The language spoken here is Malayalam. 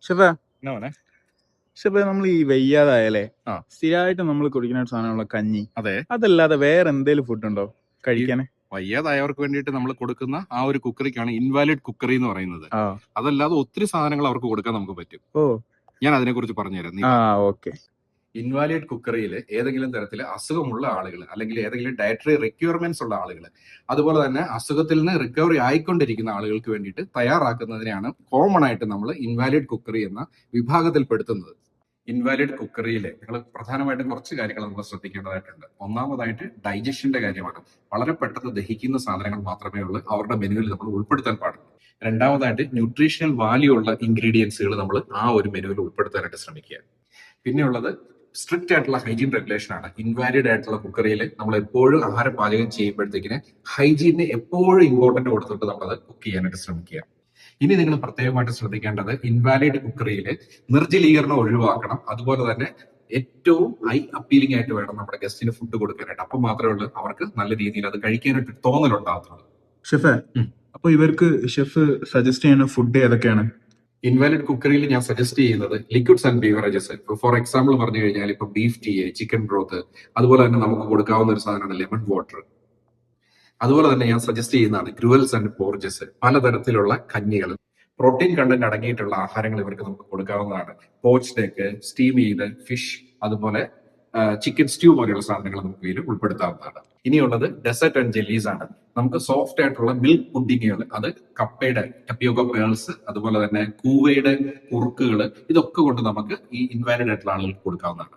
ഷെഫേ എന്നാ മോനെ? ഷെഫേ നമ്മൾ ഈ വയ്യാതായാലേ ആ. സ്ഥിരമായിട്ട് നമ്മൾ കുടിക്കുന്ന ഒരു സാധനമുള്ള കഞ്ഞി, അതെ, അതല്ലാതെ വേറെ എന്തെങ്കിലും ഫുഡ് ഉണ്ടോ കഴിക്കാന്? വയ്യാതായവർക്ക് വേണ്ടിയിട്ട് നമ്മൾ കൊടുക്കുന്ന ആ ഒരു കുക്കറിക്കാണ് ഇൻവാലിഡ് കുക്കറി എന്ന് പറയുന്നത്. ആ അതല്ലാതെ ഒത്തിരി സാധനങ്ങൾ അവർക്ക് കൊടുക്കാൻ നമുക്ക് പറ്റും. ഓ ഞാൻ അതിനെക്കുറിച്ച് പറഞ്ഞുതരാം. നീ ആ ഓക്കെ. ഇൻവാലിഡ് കുക്കറിയിൽ ഏതെങ്കിലും തരത്തിൽ അസുഖമുള്ള ആളുകൾ അല്ലെങ്കിൽ ഏതെങ്കിലും ഡയറ്ററി റിക്വയർമെന്റ്സ് ഉള്ള ആളുകൾ, അതുപോലെ തന്നെ അസുഖത്തിൽ നിന്ന് റിക്കവറി ആയിക്കൊണ്ടിരിക്കുന്ന ആളുകൾക്ക് വേണ്ടിയിട്ട് തയ്യാറാക്കുന്നതിനെയാണ് കോമൺ ആയിട്ട് നമ്മൾ ഇൻവാലിഡ് കുക്കറി എന്ന വിഭാഗത്തിൽ പെടുത്തുന്നത്. ഇൻവാലിഡ് കുക്കറിയിൽ നിങ്ങൾ പ്രധാനമായിട്ടും കുറച്ച് കാര്യങ്ങൾ നമ്മൾ ശ്രദ്ധിക്കേണ്ടതായിട്ടുണ്ട്. ഒന്നാമതായിട്ട് ഡൈജഷന്റെ കാര്യമാണ്. വളരെ പെട്ടെന്ന് ദഹിക്കുന്ന സാധനങ്ങൾ മാത്രമേ ഉള്ളൂ അവരുടെ മെനുവിൽ നമ്മൾ ഉൾപ്പെടുത്താൻ പാടുള്ളൂ. രണ്ടാമതായിട്ട് ന്യൂട്രീഷണൽ വാല്യൂ ഉള്ള ഇൻഗ്രീഡിയൻസുകൾ നമ്മൾ ആ ഒരു മെനുവിൽ ഉൾപ്പെടുത്താനായിട്ട് ശ്രമിക്കുക. പിന്നെയുള്ളത് സ്ട്രിക്റ്റ് ആയിട്ടുള്ള ഹൈജീൻ റെഗുലേഷൻ ആണ്. ഇൻവാലിഡ് ആയിട്ടുള്ള കുക്കറിയിൽ നമ്മൾ എപ്പോഴും ആഹാരം പാചകം ചെയ്യുമ്പോഴത്തേക്കിന് ഹൈജീനിന് എപ്പോഴും ഇമ്പോർട്ടന്റ് കൊടുത്തിട്ട് നമ്മളത് കുക്ക് ചെയ്യാനായിട്ട് ശ്രമിക്കുക. ഇനി നിങ്ങൾ പ്രത്യേകമായിട്ട് ശ്രദ്ധിക്കേണ്ടത് ഇൻവാലിഡ് കുക്കറിയിൽ നിർജ്ജലീകരണം ഒഴിവാക്കണം. അതുപോലെ തന്നെ ഏറ്റവും ഐ അപ്പീലിംഗ് ആയിട്ട് വേണം നമ്മുടെ ഗസ്റ്റിന് ഫുഡ് കൊടുക്കാനായിട്ട്. അപ്പം മാത്രമേ ഉള്ളൂ അവർക്ക് നല്ല രീതിയിൽ അത് കഴിക്കാനായിട്ട് തോന്നലുണ്ടാകത്തുള്ളൂ. ഷെഫേ, അപ്പൊ ഇവർക്ക് ഷെഫ് സജസ്റ്റ് ചെയ്യുന്ന ഫുഡ് ഏതൊക്കെയാണ്? ഇൻവാലിഡ് കുക്കറിയിൽ ഞാൻ സജസ്റ്റ് ചെയ്യുന്നത് liquids and beverages. For example പറഞ്ഞു കഴിഞ്ഞാൽ ഇപ്പൊ ബീഫ് ടീ, ചിക്കൻ ബ്രോത്ത്, അതുപോലെ തന്നെ നമുക്ക് കൊടുക്കാവുന്ന ഒരു സാധനമാണ് ലെമൺ വാട്ടർ. അതുപോലെ തന്നെ ഞാൻ സജസ്റ്റ് ചെയ്യുന്നതാണ് ഗ്രുവൽസ് ആൻഡ് പോർജസ്, പലതരത്തിലുള്ള കഞ്ഞികൾ. പ്രോട്ടീൻ കണ്ടന്റ് അടങ്ങിയിട്ടുള്ള ആഹാരങ്ങൾ ഇവർക്ക് നമുക്ക് കൊടുക്കാവുന്നതാണ്. പോച്ച്ഡ് എഗ്, സ്റ്റീം ചെയ്ത് ഫിഷ്, അതുപോലെ ചിക്കൻ സ്റ്റ്യൂ പോലെയുള്ള സാധനങ്ങൾ നമുക്ക് ഇതിൽ ഉൾപ്പെടുത്താവുന്നതാണ്. ഇനിയുള്ളത് ഡെസേർട്ട് ആൻഡ് ജെല്ലീസ് ആണ്. നമുക്ക് സോഫ്റ്റ് ആയിട്ടുള്ള മിൽക്ക് പുഡിങ്ങുകൾ, അത് കപ്പയുടെ ടപ്പിയോക്ക പേൾസ്, അതുപോലെ തന്നെ കൂവയുടെ കുറുക്കുകൾ, ഇതൊക്കെ കൊണ്ട് നമുക്ക് ഈ ഇൻവാലിഡ് ആയിട്ടുള്ള ആളുകൾക്ക് കൊടുക്കാവുന്നതാണ്.